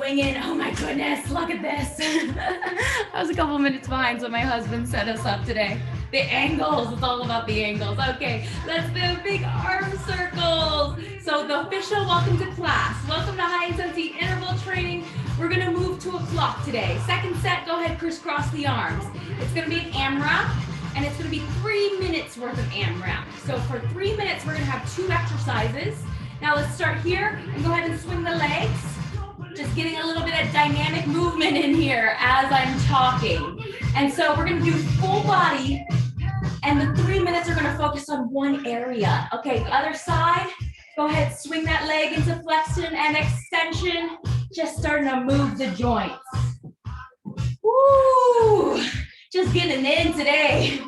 swinging. Oh my goodness, look at this. I was a couple minutes behind, so my husband set us up today. The angles, it's all about the angles. Okay, let's do big arm circles. So the official welcome to class. Welcome to high intensity interval training. We're gonna move to a clock today. Second set, go ahead, crisscross the arms. It's gonna be an AMRAP, and it's gonna be 3 minutes worth of AMRAP. So for 3 minutes, we're gonna have 2 exercises. Now let's start here and go ahead and swing the legs. Just getting a little bit of dynamic movement in here as I'm talking. And so we're gonna do full body, and the 3 minutes are gonna focus on one area. Okay, the other side, go ahead, swing that leg into flexion and extension. Just starting to move the joints. Woo! Just getting in today.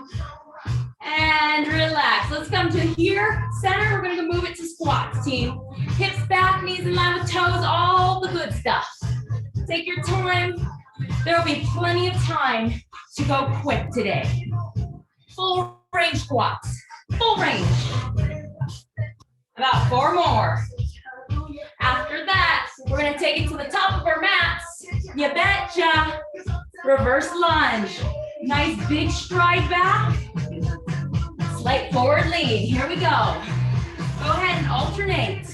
And relax. Let's come to here, center. We're gonna move it to squats, team. Hips back, knees in line with toes, all the good stuff. Take your time. There'll be plenty of time to go quick today. Full range squats, full range. About 4 more. After that, we're gonna take it to the top of our mats. You betcha. Reverse lunge. Nice big stride back. Slight forward lean. Here we go. Go ahead and alternate.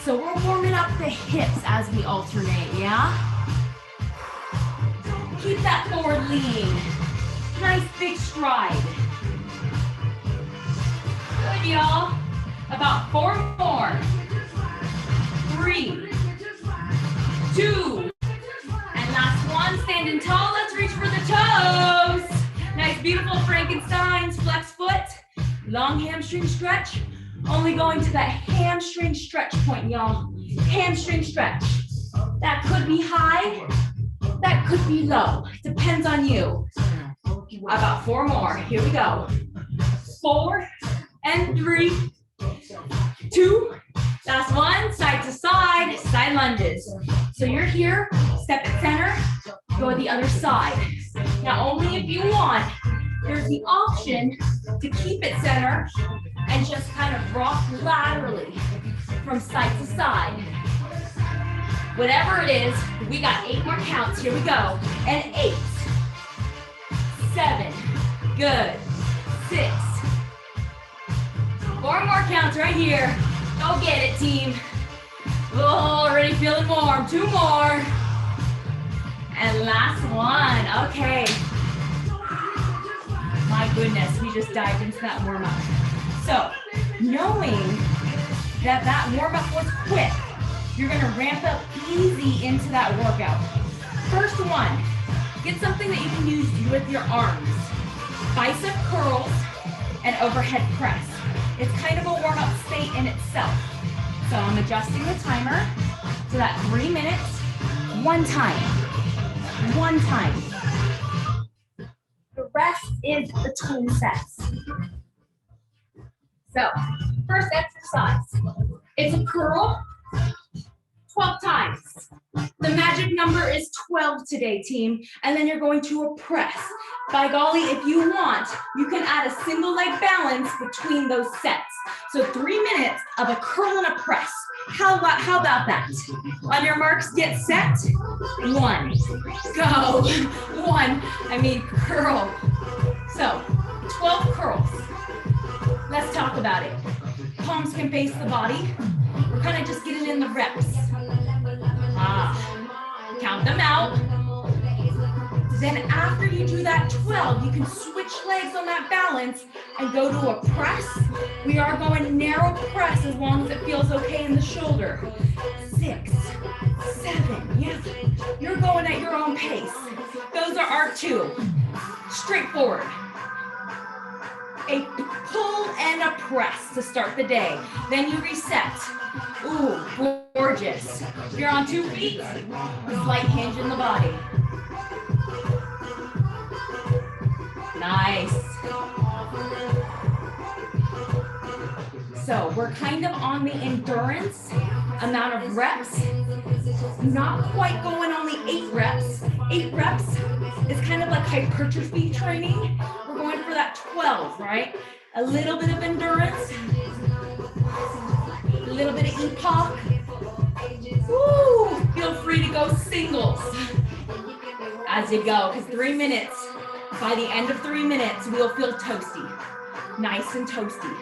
So we're warming up the hips as we alternate, yeah? Keep that forward lean. Nice big stride. Good, y'all. About 4 more. 3, 2, and last one. Standing tall. Let's reach for the toes. Nice, beautiful Frankensteins. Flex foot. Long hamstring stretch. Only going to that hamstring stretch point, y'all. Hamstring stretch. That could be high. That could be low. Depends on you. About 4 more. Here we go. 4 and 3, 2. Last one. Side to side. Side lunges. So you're here. Step at center. Go to the other side. Now, only if you want, there's the option to keep it center and just kind of rock laterally from side to side. Whatever it is, we got 8 more counts. Here we go. And 8, 7, good, 6, 4 more counts right here. Go get it, team. Oh, already feeling warm. 2 more. And last one. Okay. My goodness, we just dived into that warm-up. So, knowing that that warm-up was quick, you're gonna ramp up easy into that workout. First one, get something that you can use with your arms. Bicep curls and overhead press. It's kind of a warm-up state in itself. So I'm adjusting the timer to that 3 minutes, 1 time. 1 time. The rest is between sets. So, first exercise. It's a curl, 12 times. The magic number is 12 today, team. And then you're going to a press. By golly, if you want, you can add a single leg balance between those sets. So 3 minutes of a curl and a press. How about that? On your marks, get set. 1, go. 1, curl. So 12 curls. Let's talk about it. Palms can face the body. We're kind of just getting in the reps. Count them out. Then after you do that 12, you can switch legs on that balance and go to a press. We are going narrow press as long as it feels okay in the shoulder. 6, 7, yeah. You're going at your own pace. Those are our 2. Straightforward. A pull and a press to start the day. Then you reset. Ooh, gorgeous. You're on 2 feet. Slight hinge in the body. Nice. So we're kind of on the endurance amount of reps. Not quite going on the 8 reps. 8 reps is kind of like hypertrophy training. We're going for that 12, right? A little bit of endurance, a little bit of epoch, Woo! Feel free to go singles as you go, because 3 minutes, by the end of 3 minutes, we'll feel toasty, nice and toasty.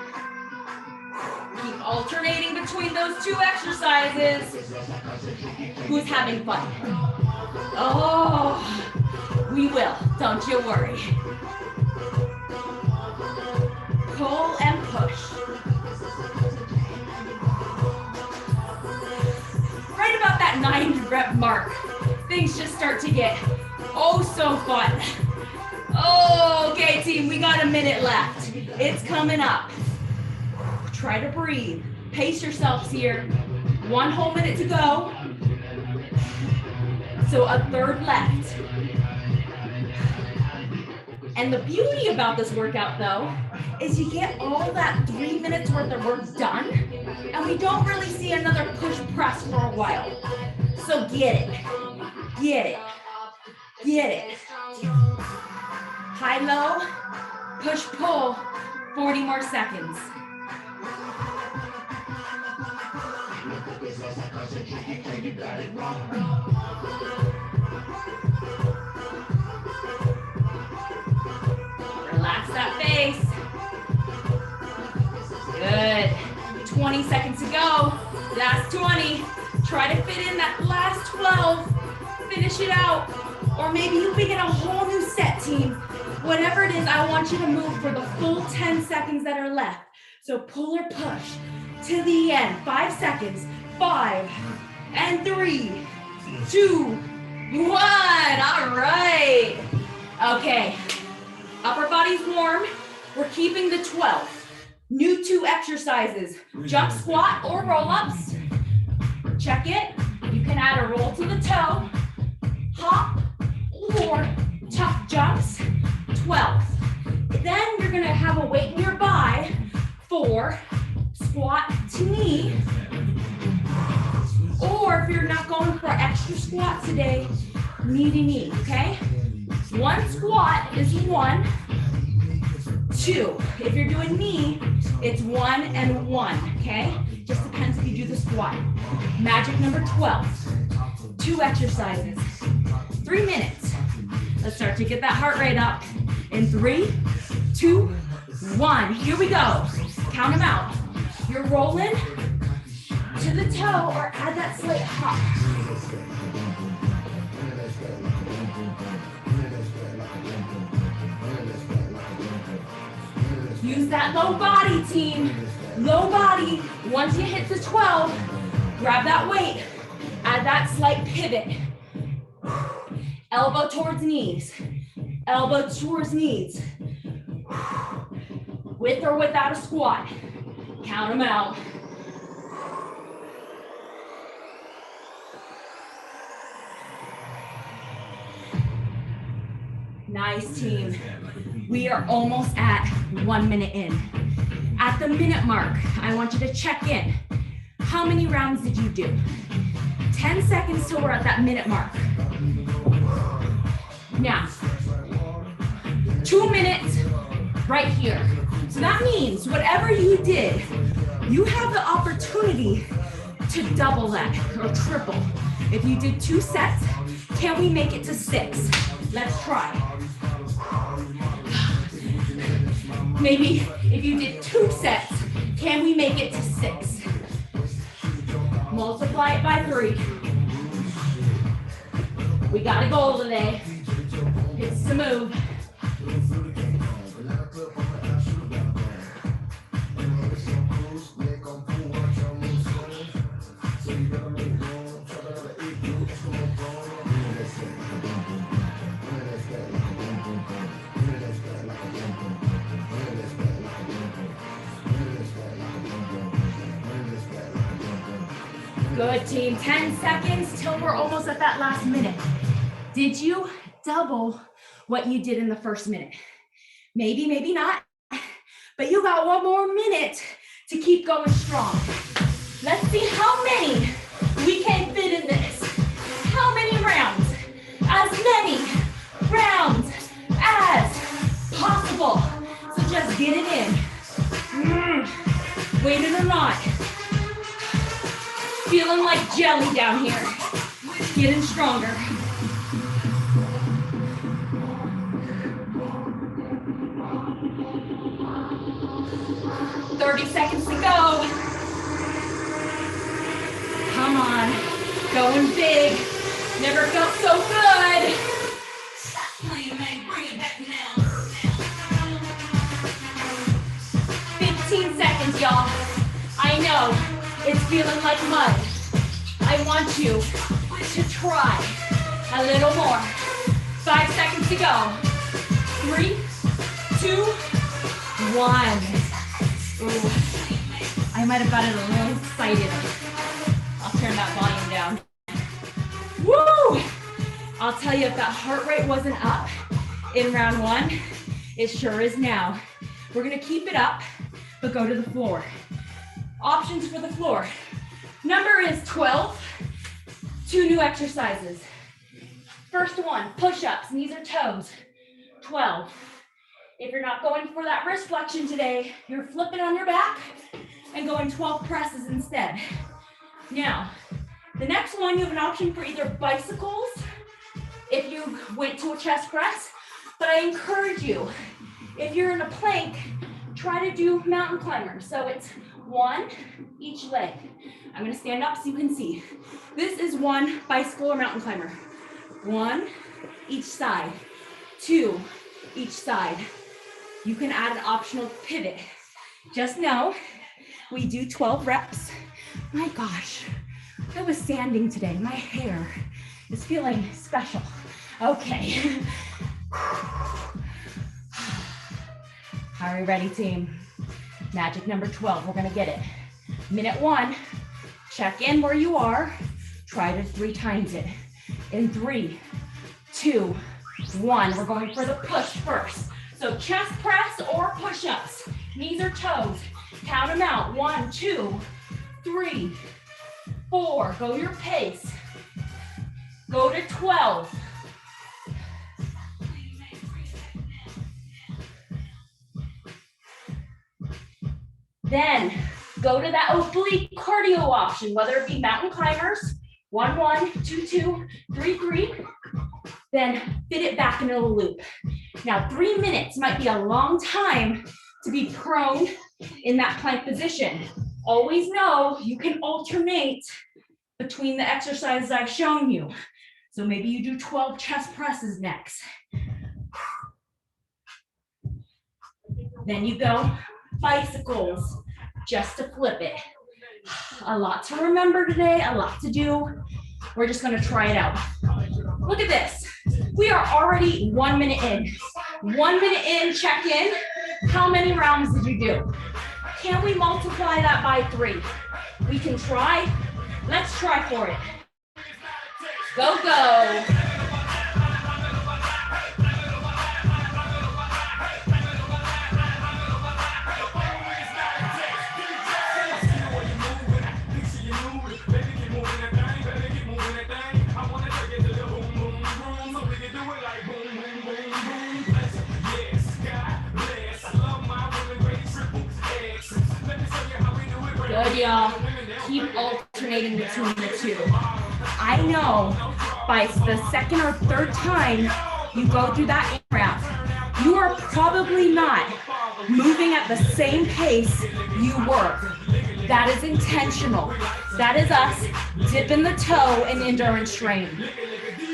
Keep alternating between those two exercises. Who's having fun? Oh, we will, don't you worry. Pull and push. Right about that 9 rep mark, things just start to get oh so fun. Oh, okay team, we got a minute left. It's coming up. Try to breathe. Pace yourselves here. 1 whole minute to go. So a third left. And the beauty about this workout though, is you get all that 3 minutes worth of work done, and we don't really see another push press for a while. So get it, get it, get it. High, low, push, pull, 40 more seconds. Relax that face. Good. 20 seconds to go. Last 20. Try to fit in that last 12. Finish it out. Or maybe you begin a whole new set, team. Whatever it is, I want you to move for the full 10 seconds that are left. So pull or push to the end. 5 seconds. 5 and 3, 2, 1. All right. Okay. Upper body's warm. We're keeping the 12. New 2 exercises. Jump squat or roll-ups. Check it. You can add a roll to the toe, hop, or tuck jumps. 12. Then you're gonna have a weight nearby for squat to knee. Or if you're not going for extra squat today, knee to knee, okay? 1 squat is 1, 2. If you're doing knee, it's 1 and 1, okay? Just depends if you do the squat. Magic number 12. 2 exercises, 3 minutes. Let's start to get that heart rate up in 3, 2, 1. Here we go. Count them out. You're rolling to the toe or add that slight hop. Use that low body, team. Low body. Once you hit the 12, grab that weight. Add that slight pivot. Elbow towards knees. Elbow towards knees. With or without a squat. Count them out. Nice, team. We are almost at 1 minute in. At the minute mark, I want you to check in. How many rounds did you do? 10 seconds till we're at that minute mark. Now, 2 minutes right here. So that means whatever you did, you have the opportunity to double that or triple. If you did 2 sets, can we make it to 6? Let's try. Maybe if you did 2 sets, can we make it to 6? Multiply it by 3. We got a goal today. It's the move. Good, team. 10 seconds till we're almost at that last minute. Did you double what you did in the first minute? Maybe, maybe not. But you got 1 more minute to keep going strong. Let's see how many we can fit in this. How many rounds? As many rounds as possible. So just get it in. Waiting or not. Feeling like jelly. belly down here. Getting stronger. Seconds to go. Come on. Going big. Never felt so good. 15 seconds, y'all. I know it's feeling like mud. I want you to try a little more. 5 seconds to go. 3, 2, 1. Ooh. I might have gotten a little excited. I'll turn that volume down. Woo! I'll tell you, if that heart rate wasn't up in round 1, it sure is now. We're gonna keep it up, but go to the floor. Options for the floor. Number is 12, 2 new exercises. First one, push-ups, knees or toes, 12. If you're not going for that wrist flexion today, you're flipping on your back and going 12 presses instead. Now, the next one, you have an option for either bicycles, if you went to a chest press, but I encourage you, if you're in a plank, try to do mountain climbers. So it's 1 each leg. I'm gonna stand up so you can see. This is 1 bicycle or mountain climber. 1 each side, 2 each side. You can add an optional pivot. Just know, we do 12 reps. My gosh, I was sanding today. My hair is feeling special. Okay. Are we ready, team? Magic number 12, we're gonna get it. Minute 1, check in where you are. Try to 3 times it. In 3, 2, 1, we're going for the push first. So chest press or push-ups, knees or toes. Count them out. 1, 2, 3, 4. Go your pace. Go to 12. Then go to that oblique cardio option, whether it be mountain climbers, 1, 1, 2, 2, 3, 3. Then fit it back into a loop. Now, 3 minutes might be a long time to be prone in that plank position. Always know you can alternate between the exercises I've shown you. So maybe you do 12 chest presses next. Then you go bicycles, just to flip it. A lot to remember today, a lot to do. We're just gonna try it out. Look at this. We are already 1 minute in. 1 minute in, check in. How many rounds did you do? Can we multiply that by 3? We can try. Let's try for it. Go, go. Good, y'all. Keep alternating between the 2. I know by the 2nd or 3rd time you go through that AMRAP, you are probably not moving at the same pace you were. That is intentional. That is us dipping the toe in endurance training,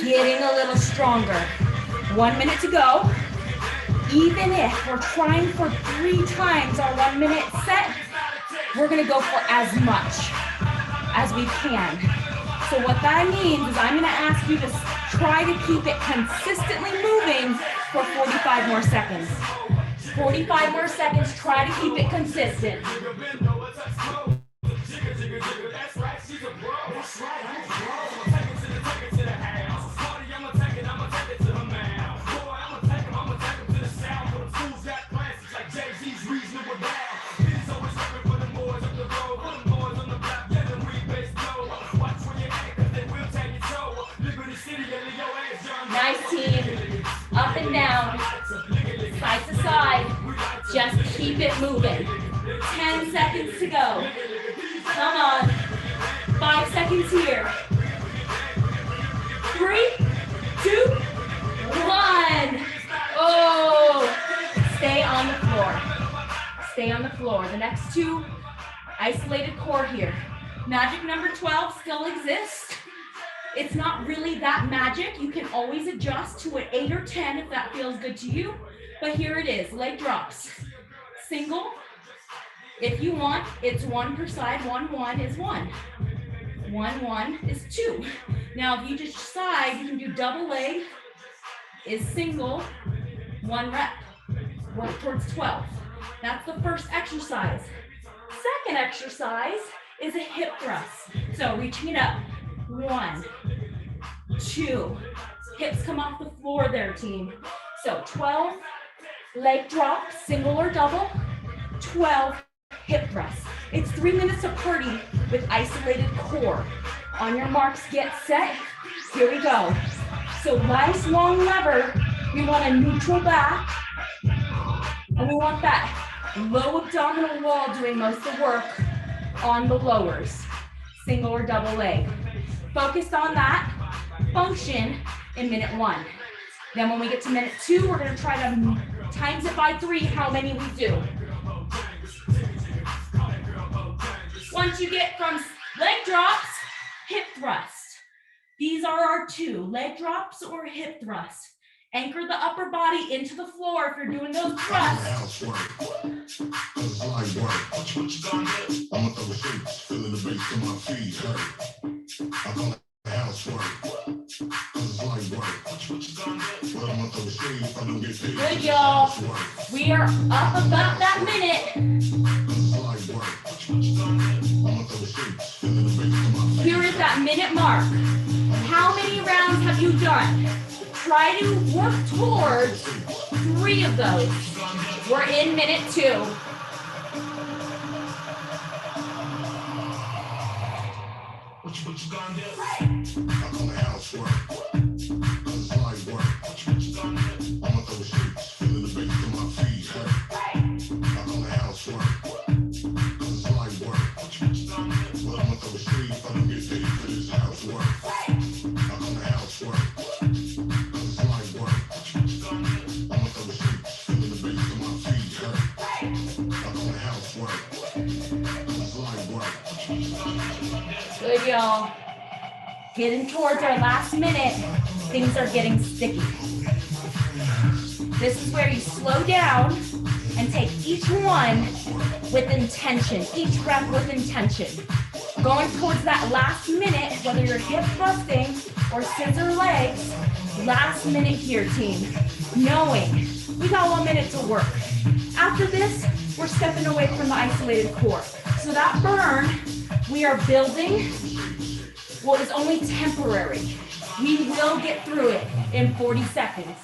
getting a little stronger. 1 minute to go. Even if we're trying for 3 times our 1 minute set, we're gonna go for as much as we can. So what that means is I'm gonna ask you to try to keep it consistently moving for 45 more seconds. 45 more seconds, try to keep it consistent. Nice, team. Up and down, side to side. Just keep it moving. 10 seconds to go. Come on. 5 seconds here. 3, 2, 1. Oh, stay on the floor. Stay on the floor. The next 2, isolated core here. Magic number 12 still exists. It's not really that magic. You can always adjust to an 8 or 10 if that feels good to you. But here it is, leg drops. Single. If you want, it's 1 per side. 1, 1 is 1. 1, 1 is 2. Now, if you just decide, you can do double leg is single, 1 rep. Work towards 12. That's the first exercise. Second exercise is a hip thrust. So reaching it up. 1, 2. Hips come off the floor there, team. So 12 leg drops, single or double. 12 hip thrusts. It's 3 minutes of party with isolated core. On your marks, get set. Here we go. So nice long lever. We want a neutral back. And we want that low abdominal wall doing most of the work on the lowers. Single or double leg. Focus on that function in minute 1. Then when we get to minute 2, we're going to try to times it by 3 how many we do. Once you get from leg drops, hip thrust. These are our 2, leg drops or hip thrusts. Anchor the upper body into the floor if you're doing those thrusts. Good, y'all. We are up about that minute. Here is that minute mark. How many rounds have you done? Try to work towards 3 of those. We're in minute 2. What you gonna do? I'm on the housework. Cause it's light work. What you gonna do? I'ma throw shapes, feeling the bass in my feet hurt. I'm on the housework. Cause it's light work. What you gonna do? Well, I'ma throw shapes, I don't get paid for this housework. I'm on the housework. Cause it's light work. What you gonna do? I'ma throw shapes, feeling the bass in my feet hurt. I'm on the housework. Cause it's light work. Good, y'all. Getting towards our last minute, things are getting sticky. This is where you slow down and take each one with intention, each breath with intention. Going towards that last minute, whether you're hip thrusting or scissor legs, last minute here, team. Knowing we got 1 minute to work. After this, we're stepping away from the isolated core. So that burn, we are building what is only temporary. We will get through it in 40 seconds.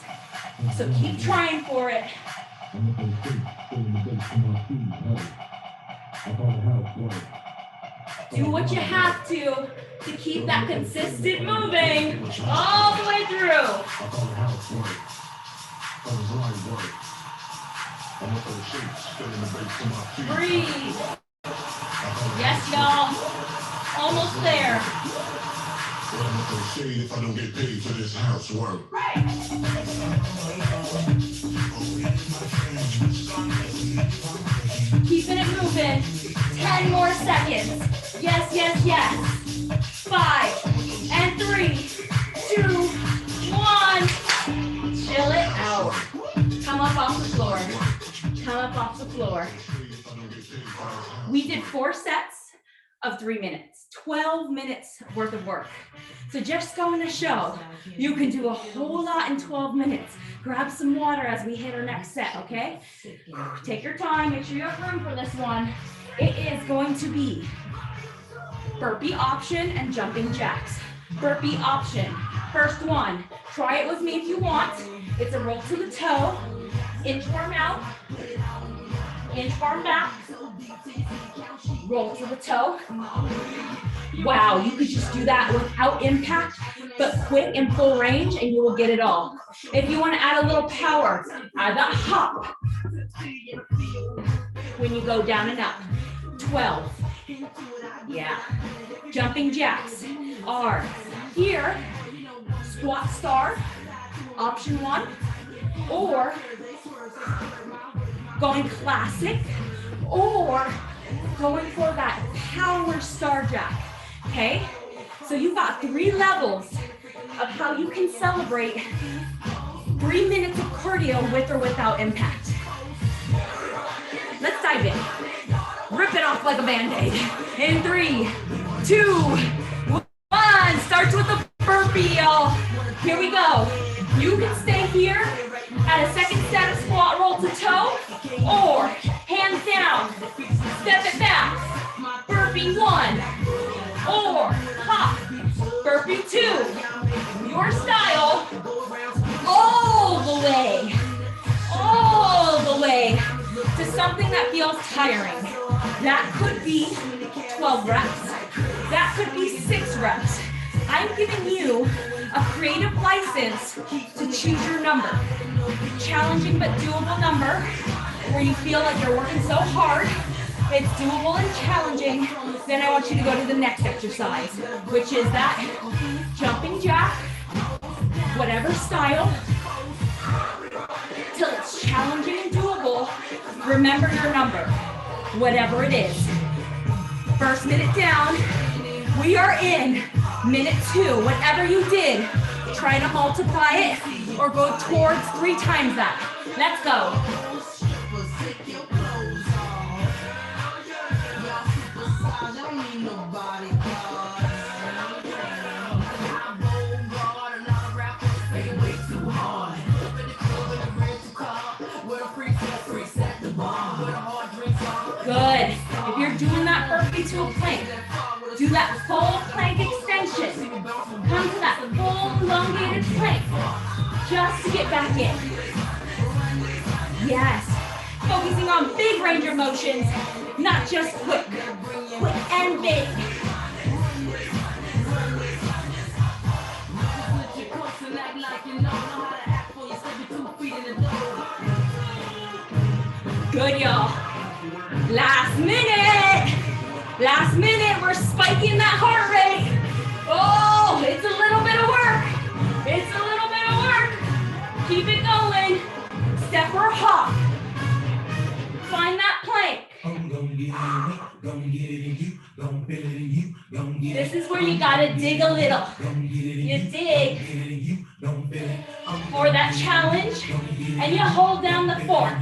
So keep trying for it. Do what you have to keep that consistent moving all the way through. Breathe. Yes, y'all. Almost there. If I don't get paid for this housework. Keeping it moving. 10 more seconds. Yes, yes, yes. 5 and 3, 2, 1. Chill it out. Come up off the floor. Come up off the floor. We did 4 sets of 3 minutes, 12 minutes worth of work. So just going to show you can do a whole lot in 12 minutes. Grab some water as we hit our next set, okay? Take your time, make sure you have room for this one. It is going to be burpee option and jumping jacks. Burpee option, first one. Try it with me if you want. It's a roll to the toe, inch arm out, inch arm back, roll to the toe. Wow, you could just do that without impact, but quick and full range, and you will get it all. If you want to add a little power, add that hop when you go down and up. 12. Yeah. Jumping jacks are here, squat star, option 1, or going classic, or going for that power star jack, okay? So you've got 3 levels of how you can celebrate 3 minutes of cardio with or without impact. Let's dive in. Rip it off like a Band-Aid. In 3, 2, 1. Starts with the burpee, y'all. Here we go. You can stay here at a second set of squat roll to toe, or hands down, step it back, burpee 1, or hop, burpee 2. Your style, all the way to something that feels tiring. That could be 12 reps. That could be 6 reps. I'm giving you a creative license to choose your number. Challenging but doable number, where you feel like you're working so hard, it's doable and challenging. Then I want you to go to the next exercise, which is that jumping jack, whatever style, till it's challenging and doable. Remember your number, whatever it is. First minute down, we are in minute 2. Whatever you did, try to multiply it or go towards 3 times that. Let's go. Good. If you're doing that burpee to a plank, do that full plank extension. Come to that full elongated plank just to get back in. Yes. Focusing on big range of motions, not just quick. Quick and big. Good, y'all. Last minute, we're spiking that heart rate. Oh, it's a little bit of work. It's a little bit of work. Keep it going. Step or hop. Find that plank. This is where you gotta dig a little. You dig for that challenge, and you hold down the fork.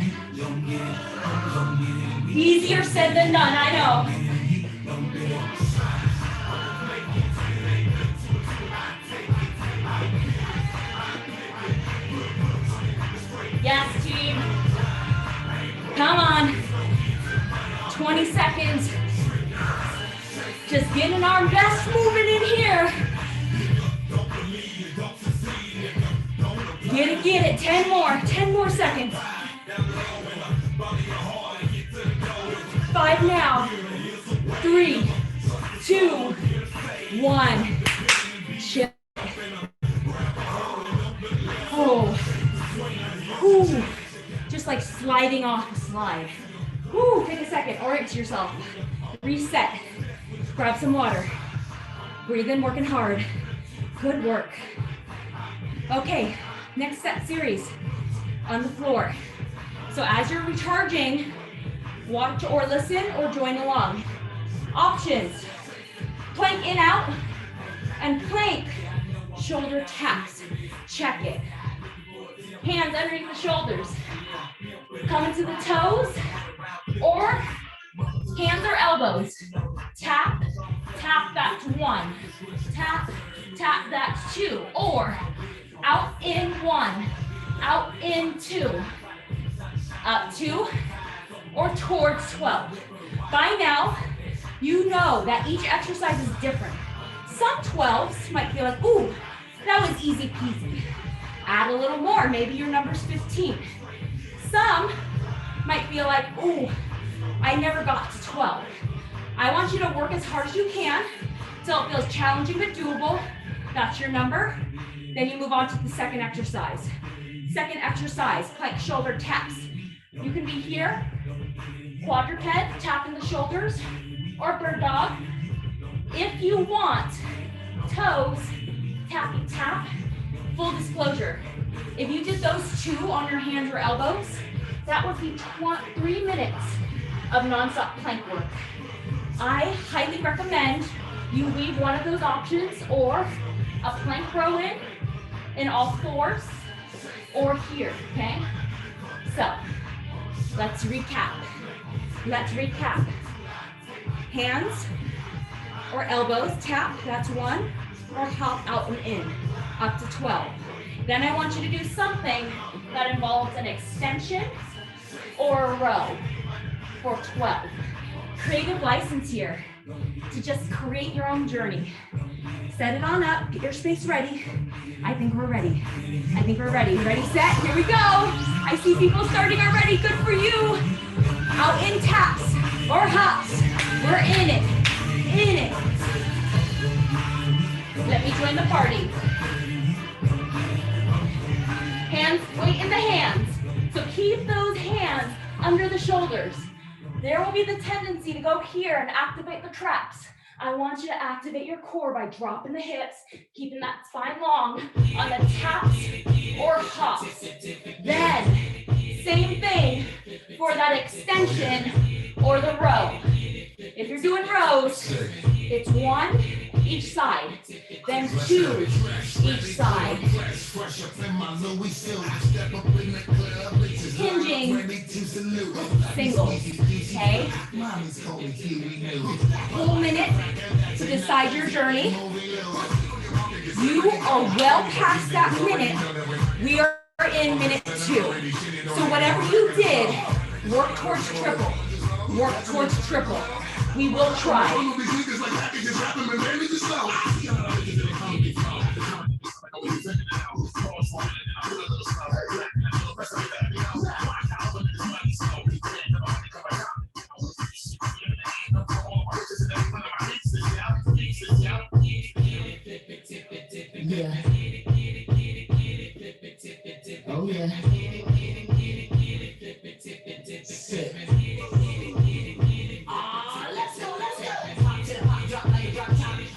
Easier said than done, I know. Yes, team. Come on. 20 seconds. Just getting our best moving in here. Get it. 10 more seconds. 5 now. 3, 2, 1. Chill. Oh. Ooh. Just like sliding off the slide. Ooh, take a second, orient yourself. Reset. Grab some water. Breathe in, working hard. Good work. Okay, next set series on the floor. So as you're recharging, watch or listen or join along. Options: plank in, out, and plank shoulder taps. Check it. Hands underneath the shoulders. Coming to the toes, or hands or elbows. Tap, tap that to 1. Tap, tap that to 2. Or out in 1, out in 2. Up 2, or towards 12. By now, you know that each exercise is different. Some 12s might feel like, ooh, that was easy peasy. Add a little more, maybe your number's 15. Some might feel like, ooh, I never got to 12. I want you to work as hard as you can until it feels challenging but doable. That's your number. Then you move on to the second exercise. Second exercise, plank shoulder taps. You can be here, quadruped, tapping the shoulders, or bird dog, If you want toes, tappy tap, full disclosure. If you did those two on your hands or elbows, that would be 3 minutes of nonstop plank work. I highly recommend you leave one of those options or a plank row in all fours or here, okay? So let's recap. Let's recap. Hands or elbows, tap, that's 1, or hop out and in, up to 12. Then I want you to do something that involves an extension or a row for 12. Creative license here to just create your own journey. Set it on up, get your space ready. I think we're ready. I think we're ready. Ready, set, here we go. I see people starting already, good for you. Out in taps or hops. We're in it, in it. Let me join the party. Hands, weight in the hands. So keep those hands under the shoulders. There will be the tendency to go here and activate the traps. I want you to activate your core by dropping the hips, keeping that spine long on the taps or hops. Then, same thing for that extension or the row. If you're doing rows, it's 1 each side, then 2 each side. Hinging, singles, okay? Full minute to decide your journey. You are well past that minute. We are in minute 2. So whatever you did, work towards triple. Work towards triple. We will try. Yeah. Oh yeah. Sit. Let's go.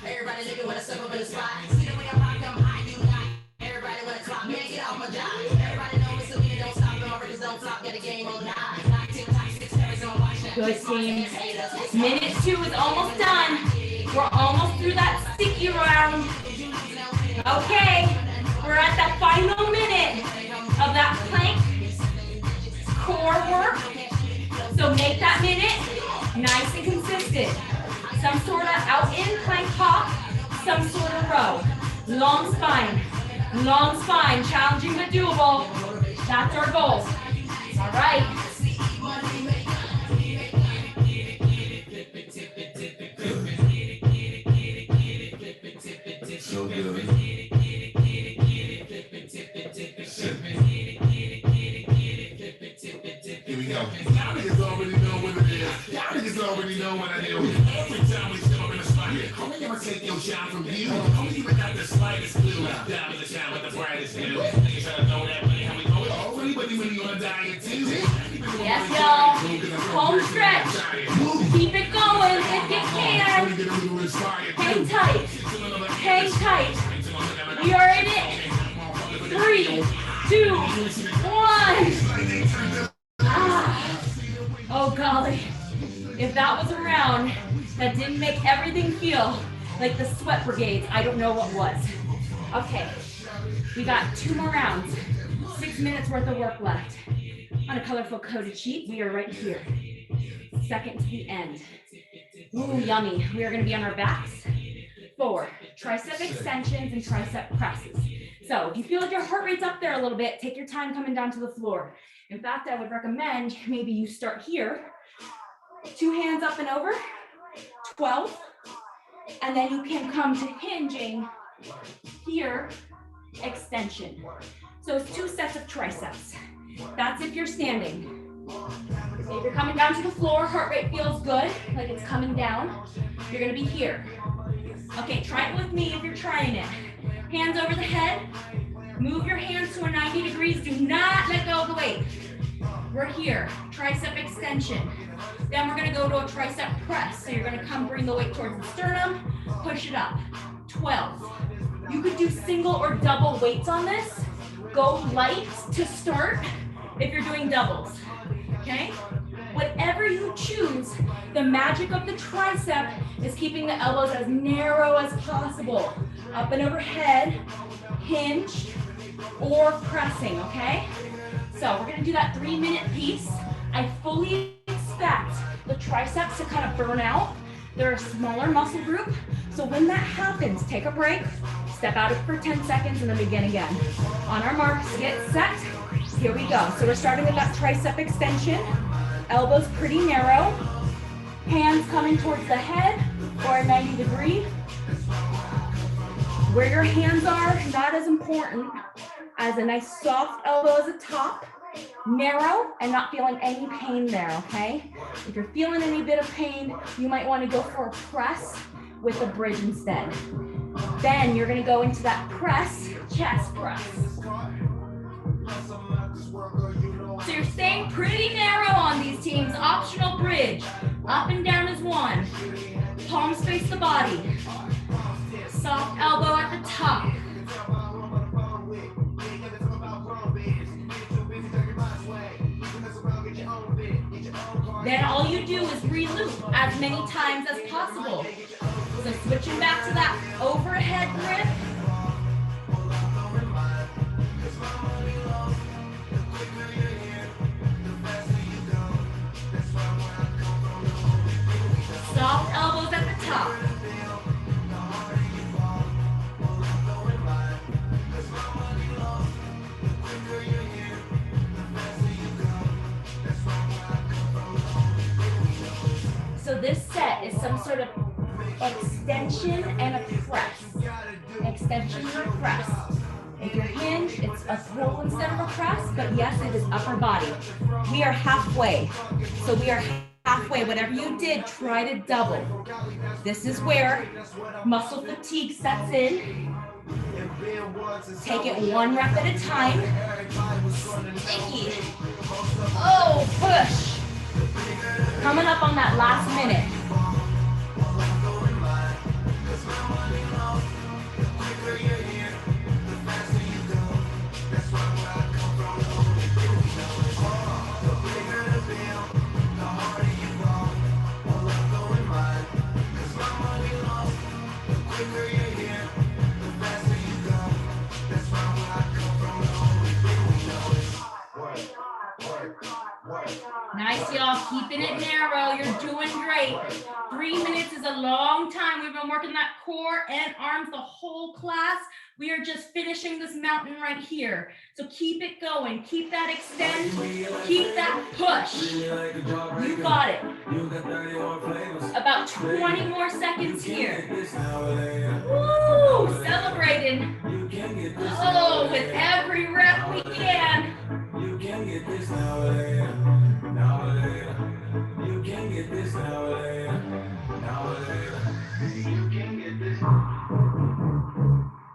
Everybody looking with a step up in the spot. See the way I rock them high, you not. Everybody wanna clock, man, get off my job. Everybody know it's a minute, don't stop, no records don't flop, get a game on 9. 19 times 6 carries on watch that. Good team. Minute 2 is almost done. We're almost through that sticky round. Okay, we're at that final minute of that plank core work. So make that minute nice and consistent. Some sort of out in plank hop, some sort of row. Long spine, challenging but doable. That's our goal. All right. So good. Here we go. Y'all niggas already know what it is. Y'all niggas already know what I do. Every time we step up in the spot, homie, I'ma take your shine from you. Homie, even got the slightest clue. Down in the shine with the brightest view. Niggas trying to know that way, how we go. Oh, anybody really on a diet too? Yes, y'all. Home stretch. Keep it going if you can. Hang tight. Hang tight. We are in it. 3, 2, 1. Oh golly. If that was a round that didn't make everything feel like the sweat brigades, I don't know what was. Okay, we got 2 more rounds. 6 minutes worth of work left. On a colorful coded sheet, we are right here. Second to the end. Ooh, yummy. We are gonna be on our backs. 4 tricep extensions and tricep presses. So if you feel like your heart rate's up there a little bit, take your time coming down to the floor. In fact, I would recommend maybe you start here, 2 hands up and over, 12, and then you can come to hinging here, extension. So it's 2 sets of triceps. That's if you're standing. If you're coming down to the floor, heart rate feels good, like it's coming down, you're gonna be here. Okay, try it with me if you're trying it. Hands over the head. Move your hands to a 90 degrees. Do not let go of the weight. we're here, tricep extension. Then we're gonna go to a tricep press. So you're gonna bring the weight towards the sternum, push it up, 12. You could do single or double weights on this. Go light to start if you're doing doubles, okay? Whatever you choose, the magic of the tricep is keeping the elbows as narrow as possible. Up and overhead, hinged, or pressing, okay? So we're gonna do that 3-minute piece. I fully expect the triceps to kind of burn out. They're a smaller muscle group. So when that happens, take a break, step out for 10 seconds, and then begin again. On our marks, get set. Here we go. So we're starting with that tricep extension. Elbows pretty narrow. Hands coming towards the head or a 90 degree. Where your hands are, not as important as a nice soft elbow at the top. Narrow and not feeling any pain there, okay? If you're feeling any bit of pain, you might want to go for a press with a bridge instead. Then you're gonna go into that press, chest press. So you're staying pretty narrow on these teams. Optional bridge. Up and down is one. Palms face the body. Soft elbow at the top. Then all you do is re-loop as many times as possible. So switching back to that overhead grip. Soft elbows at the top. So this set is some sort of extension and a press. Extension or press. If you're hinged, it's a pull instead of a press, but yes, it is upper body. We are halfway. So we are halfway. Whatever you did, try to double. This is where muscle fatigue sets in. Take it 1 rep at a time. Sticky. Oh, push. Coming up on that last minute. Nice, y'all. Keeping it narrow. You're doing great. 3 minutes is a long time. We've been working that core and arms the whole class. We are just finishing this mountain right here. So keep it going. Keep that extend. Keep that push. You got it. About 20 more seconds here. Woo! Celebrating. Oh, with every rep we can. You can get this now or later. Now or later. You can get this now or later. Now or later. You can get this.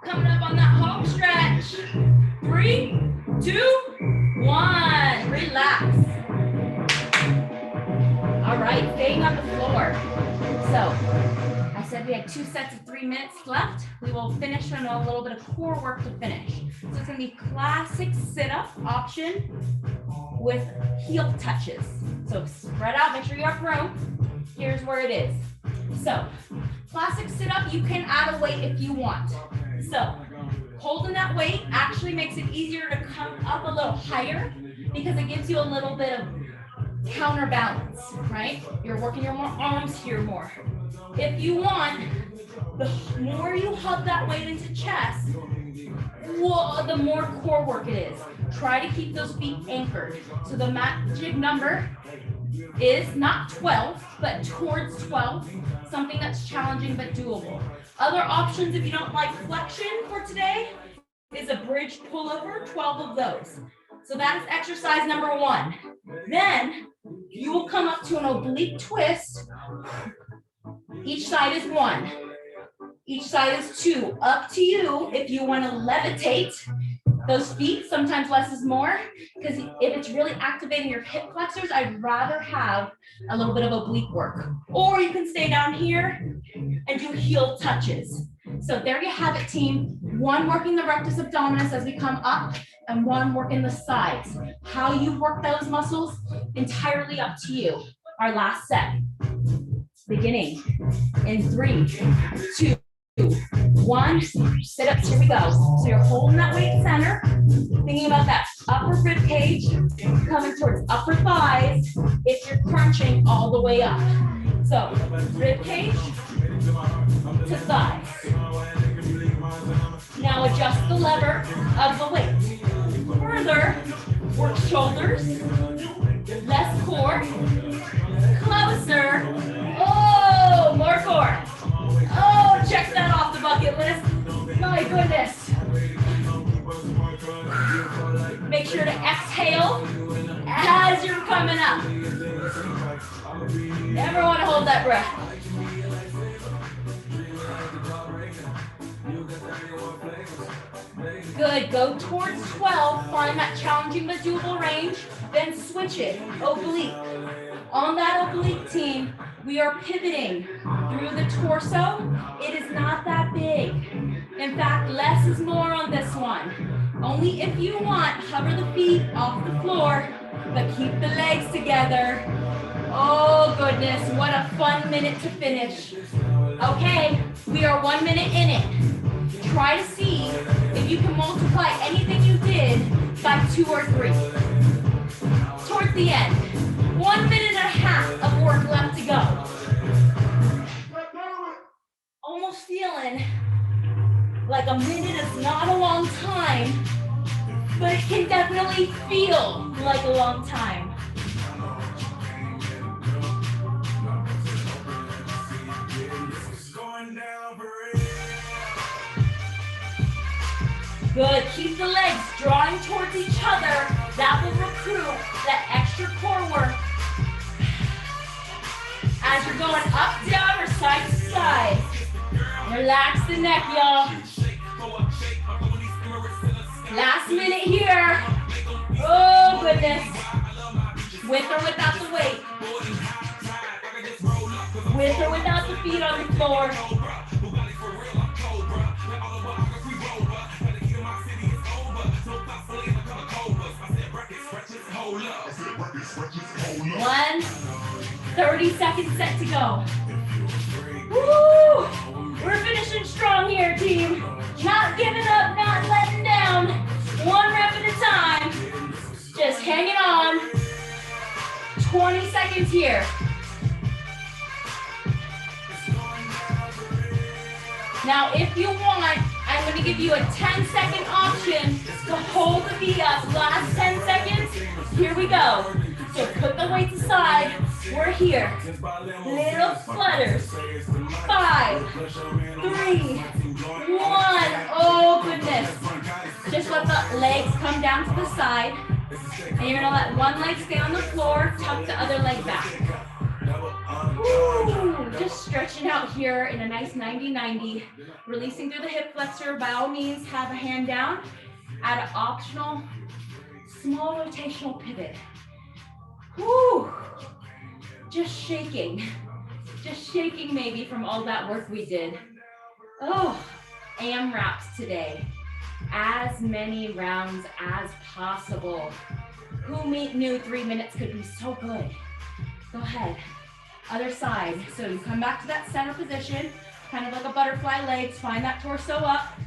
Coming up on that home stretch. 3, 2, 1. Relax. All right, staying on the floor. So I said we had 2 sets of 3 minutes left. We will finish on a little bit of core work to finish. So it's gonna be classic sit-up option with heel touches. So spread out, make sure you are prone. Here's where it is. So classic sit-up, you can add a weight if you want. So holding that weight actually makes it easier to come up a little higher because it gives you a little bit of counterbalance, right? You're working your arms here more. If you want, the more you hug that weight into chest, the more core work it is. Try to keep those feet anchored. So the magic number is not 12, but towards 12, something that's challenging but doable. Other options, if you don't like flexion for today, is a bridge pullover, 12 of those. So that is exercise number 1. Then you will come up to an oblique twist. Each side is 1. Each side is 2. Up to you if you want to levitate Those feet, sometimes less is more, because if it's really activating your hip flexors, I'd rather have a little bit of oblique work. Or you can stay down here and do heel touches. So there you have it, team. One working the rectus abdominis as we come up, and one working the sides. How you work those muscles, entirely up to you. Our last set, beginning in 3, 2, 1, sit-ups, here we go. So you're holding that weight center, thinking about that upper rib cage, coming towards upper thighs if you're crunching all the way up. So rib cage to thighs. Now adjust the lever of the weight. Further, work shoulders, less core, closer. Oh, more core. Oh, check that off the bucket list. My goodness. Make sure to exhale as you're coming up. Never want to hold that breath. Good, go towards 12, find that challenging but doable range, then switch it, oblique. On that oblique, team, we are pivoting through the torso. It is not that big. In fact, less is more on this one. Only if you want, hover the feet off the floor, but keep the legs together. Oh goodness, what a fun minute to finish. Okay, we are 1 minute in it. Try to see if you can multiply anything you did by 2 or 3. Towards the end, 1 minute and a half of work left to go. Almost feeling like a minute is not a long time, but it can definitely feel like a long time. Good, keep the legs drawing towards each other. That will recruit that extra core work. As you're going up, down, or side to side. Relax the neck, y'all. Last minute here. Oh, goodness. With or without the weight. With or without the feet on the floor. One, 30-second set to go. Woo! We're finishing strong here, team. Not giving up, not letting down. 1 rep at a time. Just hanging on. 20 seconds here. Now, if you want, I'm going to give you a 10-second option to hold the feet up. Last 10 seconds. Here we go. So put the weights aside. We're here. Little flutters. 5, 3, 1. Oh, goodness. Just let the legs come down to the side. And you're going to let one leg stay on the floor. Tuck the other leg back. Woo. Just stretching out here in a nice 90-90. Releasing through the hip flexor. By all means, have a hand down. Add an optional small rotational pivot. Woo! Just shaking maybe from all that work we did. Oh, AMRAPs today. As many rounds as possible. Who knew 3 minutes could be so good? Go ahead. Other side. So you come back to that center position, kind of like a butterfly legs. Find that torso up.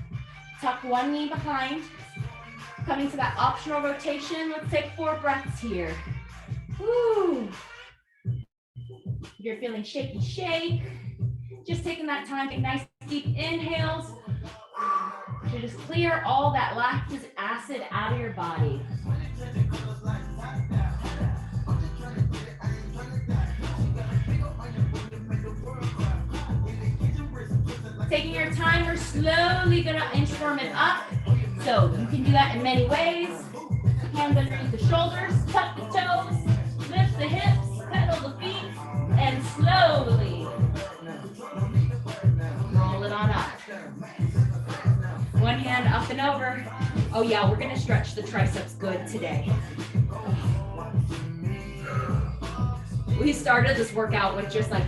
Tuck one knee behind. Coming to that optional rotation. Let's take 4 breaths here. Woo! If you're feeling shaky, shake. Just taking that time, take nice deep inhales to just clear all that lactic acid out of your body. Taking your time, we're slowly gonna inchworm it up. So you can do that in many ways. Hands underneath the shoulders, tuck the toes, lift the hips, pedal the feet, and slowly roll it on up. One hand up and over. Oh yeah, we're gonna stretch the triceps good today. We started this workout with just like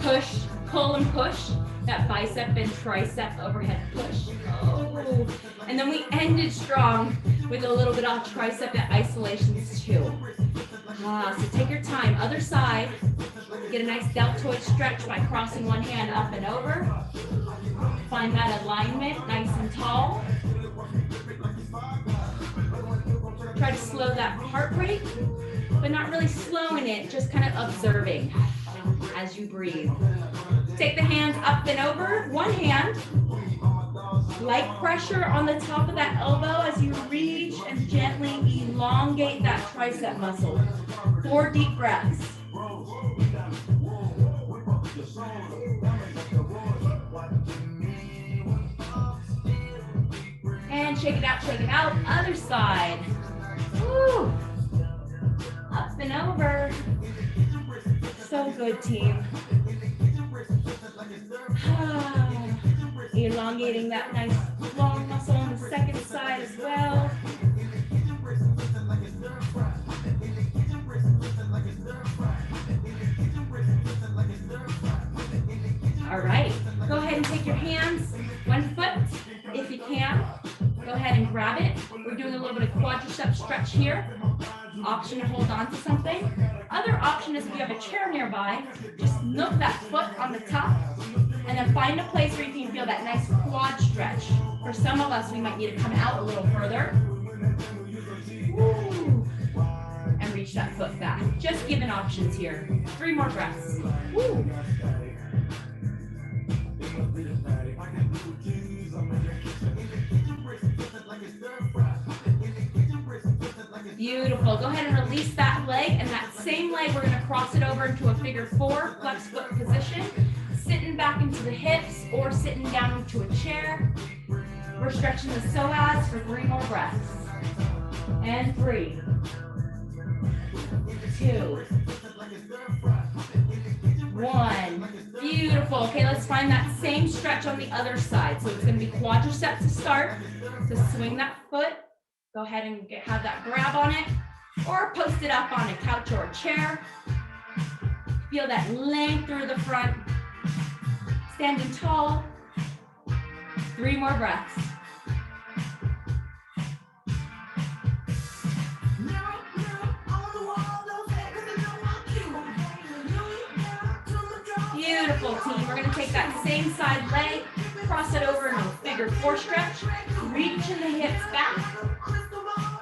push, pull and push. That bicep and tricep overhead push. Oh. And then we ended strong with a little bit of tricep and isolations too. So take your time. Other side. Get a nice deltoid stretch by crossing one hand up and over. Find that alignment, nice and tall. Try to slow that heart rate, but not really slowing it, just kind of observing as you breathe. Take the hands up and over. One hand, light pressure on the top of that elbow as you reach and gently elongate that tricep muscle. 4 deep breaths. And shake it out, shake it out. Other side. Woo. Up and over. So good, team. Elongating that nice long muscle on the second side as well. All right, go ahead and take your hands, one foot, if you can. Go ahead and grab it. We're doing a little bit of quadricep stretch here. Option to hold on to something. Other option is if you have a chair nearby, just nook that foot on the top and then find a place where you can feel that nice quad stretch. For some of us, we might need to come out a little further. Woo. And reach that foot back. Just giving options here. 3 more breaths. Woo. Beautiful. Go ahead and release that leg, and that same leg, we're going to cross it over into a figure 4, flex foot position, sitting back into the hips or sitting down into a chair. We're stretching the psoas for 3 more breaths. And 3, 2, 1. Beautiful. Okay, let's find that same stretch on the other side. So it's going to be quadricep to start. So swing that foot. Go ahead and have that grab on it, or post it up on a couch or a chair. Feel that length through the front. Standing tall. 3 more breaths. Beautiful, team. We're going to take that same side leg, cross it over into a figure 4 stretch, reaching the hips back,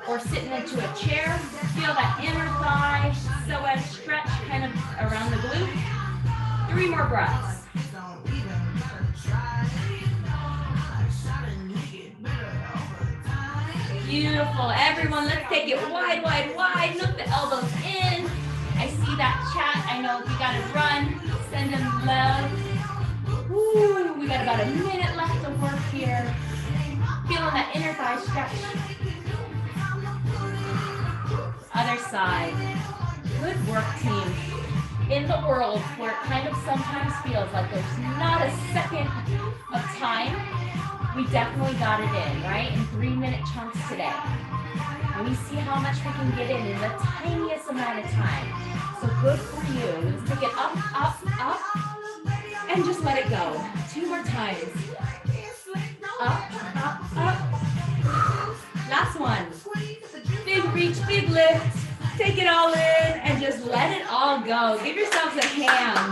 or sitting into a chair. Feel that inner thigh, psoas stretch kind of around the glute. 3 more breaths. Beautiful. Everyone, let's take it wide, wide, wide. Nook the elbows in. I see that chat. I know if you got to run, send them love. Woo, we got about a minute left of work here. Feeling that inner thigh stretch. Other side. Good work, team. In the world where it kind of sometimes feels like there's not a second of time, we definitely got it in, right? In 3-minute chunks today. And we see how much we can get in the tiniest amount of time. So good for you. Let's take it up, up, up, and just let it go. 2 more times. Up, up, up. Last one. Big reach, big lift. Take it all in and just let it all go. Give yourselves a hand.